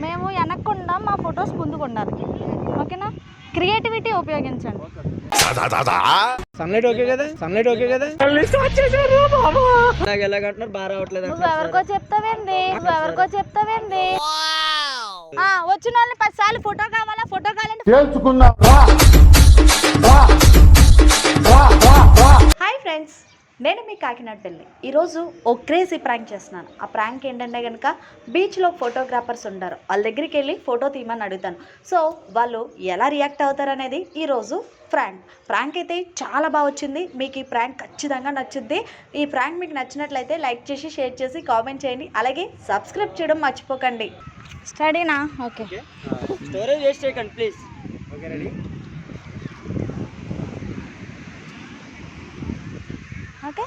మేము వెనక్కుండా మా ఫొటోస్ ముందుకు ఉండాలి. ఓకేనా? క్రియేటివిటీ ఉపయోగించండి. సన్లైట్ ఓకే కదా? సన్లైట్ ఓకే కదా? ఎలాగంటున్నారు బాగా రావట్లేదు. నువ్వెవరికో చెప్తావేంది? వచ్చిన వాళ్ళని 10 సార్లు ఫోటో కావాలా, ఫోటో కావాలంటే హాయ్ ఫ్రెండ్స్, నేను మీ కాకినాడ పెళ్ళి. ఈరోజు ఓ క్రేజీ ప్రాంక్ చేస్తున్నాను. ఆ ప్రాంక్ ఏంటంటే కనుక బీచ్లో ఫోటోగ్రాఫర్స్ ఉంటారు, వాళ్ళ దగ్గరికి వెళ్ళి ఫోటో తీయమని అడుగుతాను. సో వాళ్ళు ఎలా రియాక్ట్ అవుతారు అనేది ఈరోజు ప్రాంక్ అయితే చాలా బాగా వచ్చింది. మీకు ఈ ప్రాంక్ ఖచ్చితంగా నచ్చుద్ది. ఈ ప్రాంక్ మీకు నచ్చినట్లయితే లైక్ చేసి, షేర్ చేసి, కామెంట్ చేయండి. అలాగే సబ్స్క్రైబ్ చేయడం మర్చిపోకండి. స్టడీనా? ఓకే, స్టోరేజ్ వేస్ట్ చేయకండి ప్లీజ్. Okay, ready? ఓకే,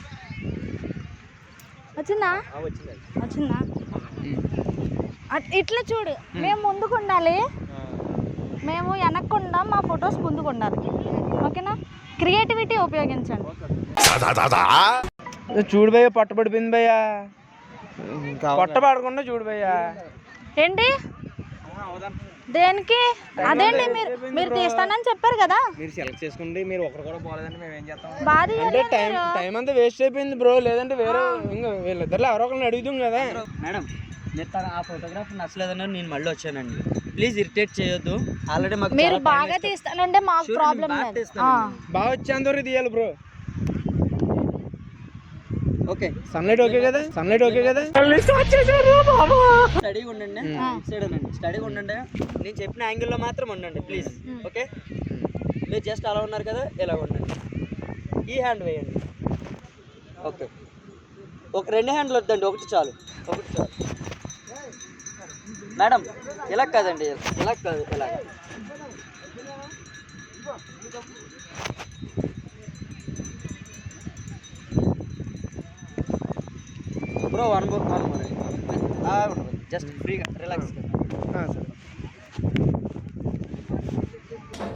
వచ్చిందా? ఇట్లా చూడు, మేము ముందుకు ఉండాలి, మేము వెనక్కుండా మా ఫొటోస్ ముందుకు ఉండాలి. ఓకేనా? క్రియేటివిటీ ఉపయోగించండి. చూడు భయ్యా, పట్టబడిపోయింది భయ్యా, పట్టబడకుండా చూడు భయ్యా. ఏంటి దేనికి? అదేంటి మీరు తీస్తానని చెప్పారు కదా. మీరు సెలెక్ట్ చేసుకుంటే మీరు ఒకరు కూడా పోలేదంటే మేము ఏం చేస్తాం? అంటే టైం అంతా వేస్ట్ అయిపోయింది బ్రో. లేదంటే వేరే ఇంకా వీళ్ళిద్దరు ఎవరో ఒకరిని అడుగుతాం కదా. మేడం, మీరు ఆ ఫోటోగ్రాఫ్ నచ్చలేదన్నారు, నేను మళ్ళీ వచ్చానండి. ప్లీజ్ ఇరిటేట్ చేయొద్దు. ఆల్రెడీ మాకు మీరు బాగా తీస్తానంటే మాకు ప్రాబ్లం లేదు. బాగా వచ్చేంతవరకు తీయాలి బ్రో. ఓకే, సన్లైట్ ఓకే కదా? సన్లైట్ ఓకే కదా? స్టడీగా ఉండండి, సైడ్ ఉండండి, స్టడీగా ఉండండి. నేను చెప్పిన యాంగిల్లో మాత్రం ఉండండి ప్లీజ్. ఓకే, మీరు జస్ట్ అలా ఉన్నారు కదా, ఇలా ఉండండి. ఈ హ్యాండ్ వేయండి. ఓకే, ఒక 2 హ్యాండ్లు వద్దండి, ఒకటి చాలు. మేడం, ఇలా కాదండి, ఇలా కాదు, ఇలా. బ్రో వన్ జస్ట్ ఫ్రీగా రిలాక్స్.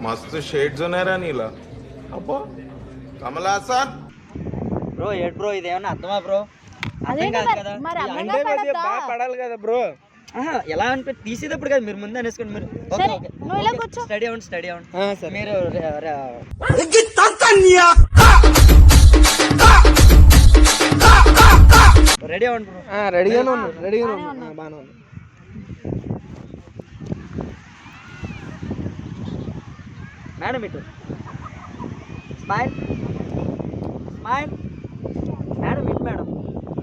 मस्त शेड्स ఉన్నారా నీలా? అబ్బో కమల్ హాసన్ బ్రో. ఏడ్ బ్రో, ఇదేమన్నా అర్థమా బ్రో? అర్థం కాదు కదా, బాగా పడాలి కదా బ్రో. ఎలా అంటే తీసేటప్పుడు కదా, మీరు ముందే అనేసుకోండి. మీరు స్టడీ అవ్వండి. మీరు రెడీ అవ్వండి బ్రో. రెడీగానే ఉన్నాను, బాగానే ఉంది. మేడం ఇటు స్మైల్. మేడం ఇటు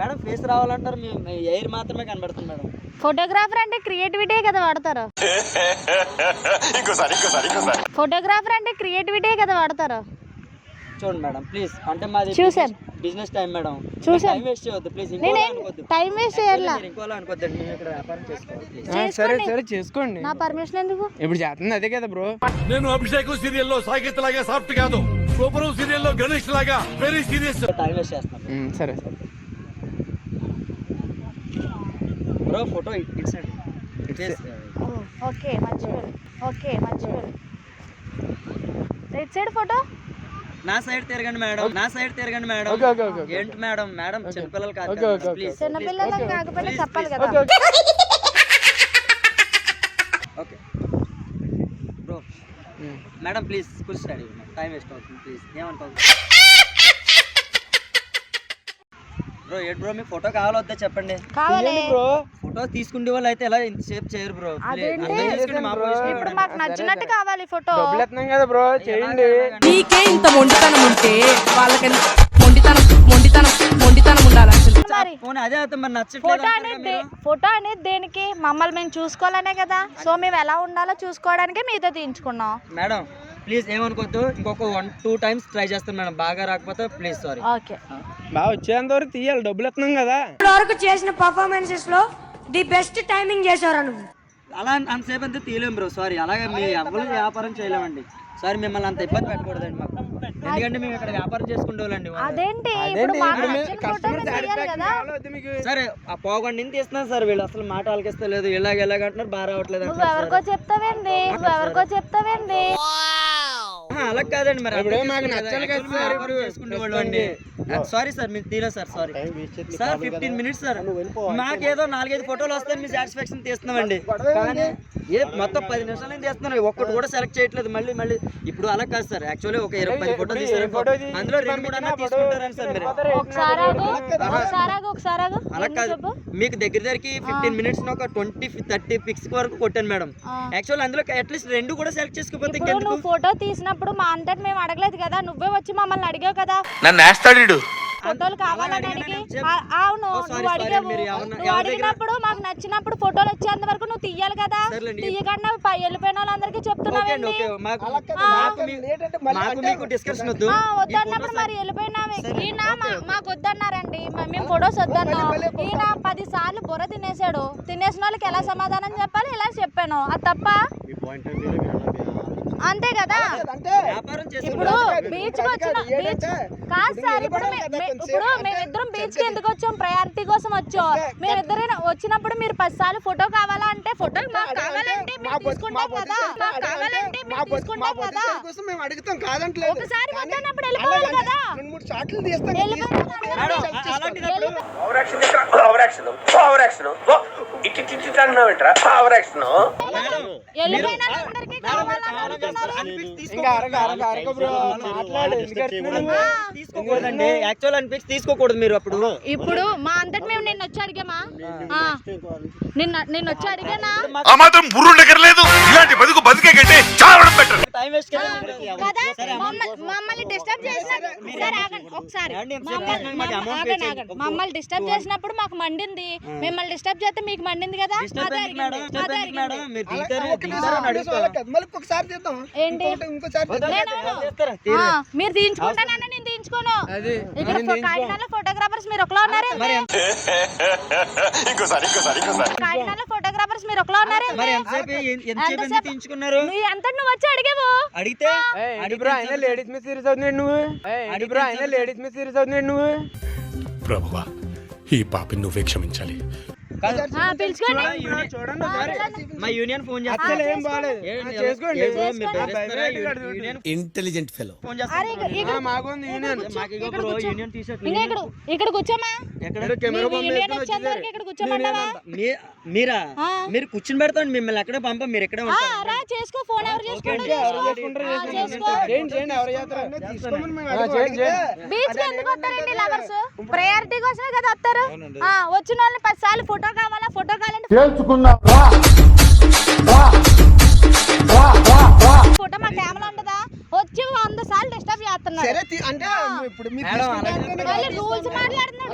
మేడం ఫేస్ రావాలంటారు, మీ ఎయిర్ మాత్రమే కనబడుతుంది మేడం. ఫోటోగ్రాఫర్ అంటే క్రియేటివిటీ కదా వాడతారు. చూడండి మేడం ప్లీజ్. అంటే మాది business time madam, time waste చేయొద్దు ప్లీజ్. టైం వేస్ట్ చేయాలా? ఇంకోలా అనుకోద్దండి, మేము ఇక్కడ వ్యాపారం చేసుకోవాలి. సరే చేసుకోండి. నా పర్మిషన్ ఎందుకు? ఇప్పుడు చేస్తుంది అదే కదా బ్రో. నేను అభిషేకం సీరియల్లో సాకేత్ లాగా సాఫ్ట్ కాదు, సూపర్ సీరియల్లో గణేష్ లాగా వెరీ సీరియస్. టైం వేస్ట్ చేస్తాం. సరే బ్రో, ఫోటో ఇటు సైడ్. ఓకే, మంచిగా. Right side photo. నా సైడ్ తిరగండి మేడం. ఏంటి మేడం చిన్నపిల్లలు కాదు ప్లీజ్. చిన్నపిల్లలు కాకపోతే చెప్పాలి కదా. Okay bro. మేడం ప్లీజ్ కూర్చో, స్టడీ టైం వేస్ట్ అవుతుంది ప్లీజ్, ఏమనుకోదు బ్రో. ఏంటి బ్రో, మీకు ఫోటో కావాలో వద్దా చెప్పండి. బ్రో ఫోటో తీసుకునే వాళ్ళు అయితే ఎలా ఇంతసేపు చేయరు బ్రో. ఇప్పుడు మాకు నచ్చినట్టు కావాలి ఫోటో. డబ్బులు కదా బ్రో, చేయండి. నీకే ఇంత మొండితనం ఉంటే వాళ్ళకి మొండితనం ఉండాలి అసలు. అదే అవుతుంది మరి. నచ్చట్లేదు. ఫోటో అనేది దేనికి? మమ్మల్ని మేము చూసుకోవాలనే కదా. సో మేము ఎలా ఉండాలో చూసుకోవడానికి మీతో తీయించుకున్నాం. మేడం ప్లీజ్ ఏమనుకోవద్దు, ఇంకొక 1-2 టైమ్స్ ట్రై చేస్తాను మేడం. బాగా రాకపోతే ప్లీజ్ సారీ. ఓకే, బాగా వచ్చేంత వరకు తీయాలి, డబ్బులు ఎత్తున్నాం కదా. ఇప్పటివరకు చేసిన పర్ఫార్మెన్సెస్ లో ది బెస్ట్ టైమింగ్ చేశారు నువ్వు. అలా అంతసేపు అంతా తీయలేం బ్రో, సారీ. అలాగే మీ ఎవరు వ్యాపారం చేయలేమండి, సారీ. మిమ్మల్ని అంత ఇబ్బంది పెట్టకూడదండి మాకు, ఎందుకంటే మేము ఇక్కడ వ్యాపారం చేసుకుంటేవాళ్ళండి. అదేంటి సరే, ఆ పోగొండి తీస్తున్నాను సార్. వీళ్ళు అసలు మాట ఆలకిస్తలేదు, ఎలాగంటున్నారు బాగా రావట్లేదు. ఎవరికో చెప్తావేంది? అలా కాదండి మరి ఇప్పుడు మాకు నచ్చాలి కదా సార్ ఇప్పుడు చేసుకునేవాళ్ళు అండి. సారీ సార్ మీరు తీరా sir sorry sir 15 minutes sir మాకేదో 4-5 ఫోటోలు వస్తే మీ సాటిస్ఫాక్షన్ తీస్తున్నామండి కానీ మొత్తం 10 నిమిషాలు తీస్తున్నాను ఒక్కటి కూడా సెలెక్ట్ చేయట్లేదు మళ్ళీ ఇప్పుడు అలా కాదు సార్ యాక్చువల్లీ ఒక 20 ఫోటోలు తీసారు అందులో 2-3 అన్నా తీసుకుంటారని సార్ మీరు అలా కాదు మీకు దగ్గరికి 15 మినిట్స్ ఒక 20-30 పిక్స్ వరకు కొట్టాను మేడం యాక్చువల్ అందులో అట్లీస్ట్ 2 కూడా సెలెక్ట్ చేసుకోకపోతే ఇంకెందుకు నువ్వు ఫోటో తీసినప్పుడు మా అంతటి మేము అడగలేదు కదా, నువ్వే వచ్చి మమ్మల్ని అడిగావు కదా నన్ను వేస్తాడు ఫోటోలు కావాలని అడిగి. అవును, నువ్వు అడిగావు. నువ్వు అడిగినప్పుడు మాకు నచ్చినప్పుడు ఫోటోలు వచ్చేంత వరకు నువ్వు తీయాలి కదా, తీయకుండా వెళ్ళిపోయిన వాళ్ళందరికీ చెప్తున్నావు. వద్దన్నప్పుడు మరి వెళ్ళిపోయినావే. ఈయన మాకు వద్దన్నారండి, మేము ఫొటోస్ వద్దన్నాం. ఈయన 10 సార్లు బుర్ర తినేసాడు. తినేసిన వాళ్ళకి ఎలా సమాధానం చెప్పాలి ఇలా చెప్పాను, అది తప్ప అంతే కదా. ఇప్పుడు బీచ్ కాదు సార్, ఇప్పుడు మేమిద్దరం బీచ్ కి ఎందుకు వచ్చాం? ప్రయారిటీ కోసం వచ్చాం. మేమిద్దరైనా వచ్చినప్పుడు మీరు 10 సార్లు ఫోటో కావాలా అంటే ఫోటోలు మాకు కావాలంటే మేము తీసుకుంటాం కదా, మాకు కావాలంటే మేము తీసుకుంటాం కదా. ఒకసారి వద్దన్నప్పుడు వెళ్ళిపోవాలి కదా. తీసుకోకూడదండి యాక్చువల్ అనిపించి తీసుకోకూడదు మీరు అప్పుడు. ఇప్పుడు మా అంతటి మేము నిన్న వచ్చి అడిగామా? నిన్న వచ్చి అడిగానా? ఆ మాత్రం బుర్రుండకర్లేదు. ఇలాంటి బతుకు బతికే కంటే చావడం బెటర్. టైం వేస్ట్ కదా మమ్మల్ని డిస్టర్బ్ మమ్మల్ని డిస్టర్బ్ చేసినప్పుడు మాకు మండింది, మిమ్మల్ని డిస్టర్బ్ చేస్తే మీకు మండింది కదా. ఏంటి మీరు తీయించుకుంటానన్నా నేను తీయించుకోను. ఇక్కడ కాకినాడలో ఫోటోగ్రాఫర్స్ మీరు ఒకలా ఉన్నారు, కాకినాడలో ఫోటోగ్రాఫర్స్ మీరు ఒకలా ఉన్నారు. తీయించుకున్నారు అంత నువ్వు వచ్చి అడిగావు. అడిగితే లేడీస్ మీద సీరియస్ అవుతున్నాడు నువ్వు. ప్రభువా ఈ పాపిని నువ్వే క్షమించాలి. పిలుచుకోండి. మా యూనియన్ ఫోన్ ఇంటెలిజెంట్ ఫెలో. ఇక్కడ కూర్చోమా, ఇక్కడ కూర్చోమంటావా? మీరా మీరు కూర్చుని పెడతాండి మిమ్మల్ని ఎక్కడ పంప మీరు ఎక్కడ చేసుకో. ఫోన్ ఎవరు బీచ్ ఎందుకు వస్తారండి లవర్స్? ప్రయారిటీ కోసమే కదా వస్తారు. వచ్చిన వాళ్ళని 10 సార్లు ఫోటో కావాలా, ఫోటో కావాలంటే ఫోటో మా కెమెరా ఉంటుందా? వచ్చి 100 సార్లు డిస్టర్బ్ చేస్తున్నారు. రూల్స్ మాట్లాడుతున్నారు.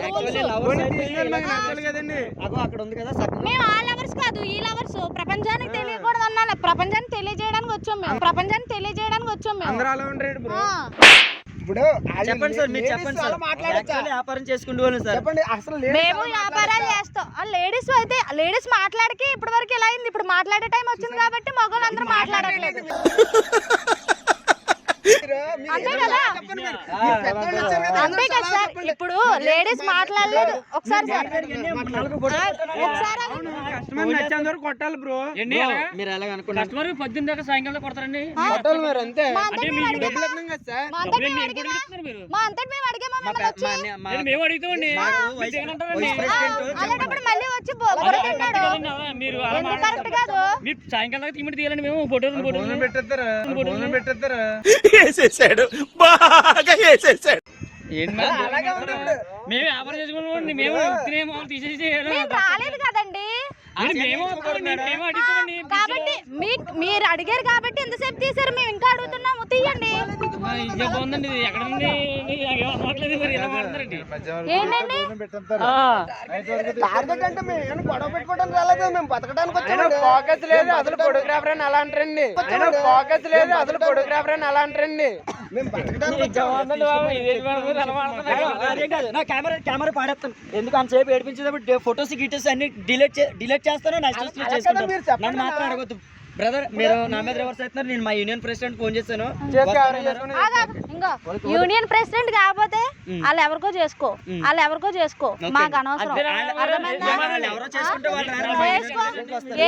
అక్కడ ఉంది కదా. మేము ఆ లవర్స్ కాదు, ఈ లవర్స్. ప్రపంచానికి తెలియకూడదు అన్నా, ప్రపంచానికి తెలియజేయడానికి వచ్చాం మేము. ప్రపంచానికి తెలియజేయడానికి వచ్చాం మేము. చెప్పండి సార్, మీరు చెప్పండి సార్. వ్యాపారం చేసుకుంటూ సార్ మేము వ్యాపారాలు చేస్తాం. లేడీస్ అయితే లేడీస్ మాట్లాడికి ఇప్పటి వరకు ఎలా అయింది? ఇప్పుడు మాట్లాడే టైం వచ్చింది కాబట్టి మగవాళ్ళు అందరూ మాట్లాడట్లేదు. అంతే కదా సార్. ఇప్పుడు లేడీస్ మాట్లాడలేదు. ఒకసారి కొట్టాలి బ్రో. మీరు ఎలాగ అనుకున్నారు? 18 దాకా సాయంకాలం కొడతారండి. మా అంతటి మేము అడిగామా? మేము అడుగుతామండి. అలాంటప్పుడు మళ్ళీ వచ్చి మీరు కరెక్ట్ కాదు. మీరు సాయంకాలం దాకా తీయమంటే తీయాలండి. మేము ఫోటోలు పెట్టేస్తారా? వేసేసాడు, బాగా వేసేసాడు. మేము వ్యాపారం చేసుకున్నామండి. మేము తీసేసి రాలేదు కదండి. కాబట్టి మీరు అడిగారు కాబట్టి ఎంతసేపు తీసారు? మేము ఇంకా అడుగుతున్నాము, తీయండి. బాగుందండి. ఎక్కడ నుండి మరి ఎలా మాట్లాడారండి? ఏంటండి గొడవ పెట్టుకోవడానికి రాలేదు, మేము బతకడానికి వచ్చాము. ఫోకస్ లేదు అసలు ఫోటోగ్రాఫర్ అని అలా అంటారండి. ఫోకస్ లేదు అసలు ఫోటోగ్రాఫర్ అని అలా అంటారండి. మేము బతకడానికి కెమెరా పాడేస్తాను. ఎందుకు అంతసేపు ఏడిపించేటప్పుడు ఫొటోస్ గిటోస్ అన్ని డిలీట్ చేస్తాను. నన్ను మాత్రం అడగొద్దు బ్రదర్. మీరు నా మీద రివర్స్ అవుతున్నారు. నేను మా యూనియన్ ప్రెసిడెంట్ ఫోన్ చేశాను. ఇంకా యూనియన్ ప్రెసిడెంట్ కాకపోతే వాళ్ళు ఎవరికో చేసుకో, మాకు అనవసరం.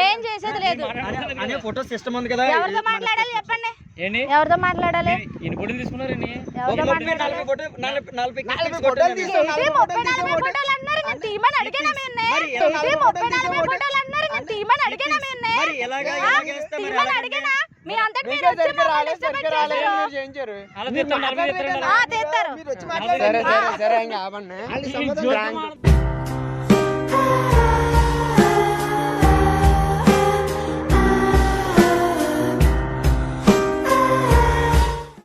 ఏం చేసేది లేదు. ఫోటో సిస్టమ్ ఉంది కదా, ఎవరితో మాట్లాడాలి చెప్పండి. ఏంటి ఎవరితో మాట్లాడాలి? ఎన్ని ఫోటోలు తీసుకున్నారండి? ఎవరితో ఒక 30, మాట్లాడాలి? 40 ఫోటో 40 40 ఫోటోలు తీసాం. ఏంటి 30-40 ఫోటోలు అన్నారు, నేను తీయమని అడిగానా మిమ్మల్ని? మరి ఏంటి 30-40 తీసాం. ఫోటోలు అన్నారు, నేను తీయమని అడిగానా మిమ్మల్ని? మరి ఎలాగా ఆ? చేస్తే మరి తీయమని ఎలాగండి? అడిగానా? మీ అంతటి మీరు మీకే వచ్చి సరిగ్గా మమ్మల్ని రాలేదు, ఇష్టపడి సరిగ్గా రాలేదు, చేశారు. మీరు చేయించారు. అలా తీస్తారు, 40 తీస్తారండి ఆ, అలా. తీస్తారు. మీరు వచ్చి మాట్లాడారు. సరే ఇంకా ఆపండి. జోక్ మాట్లాడుతున్నారు.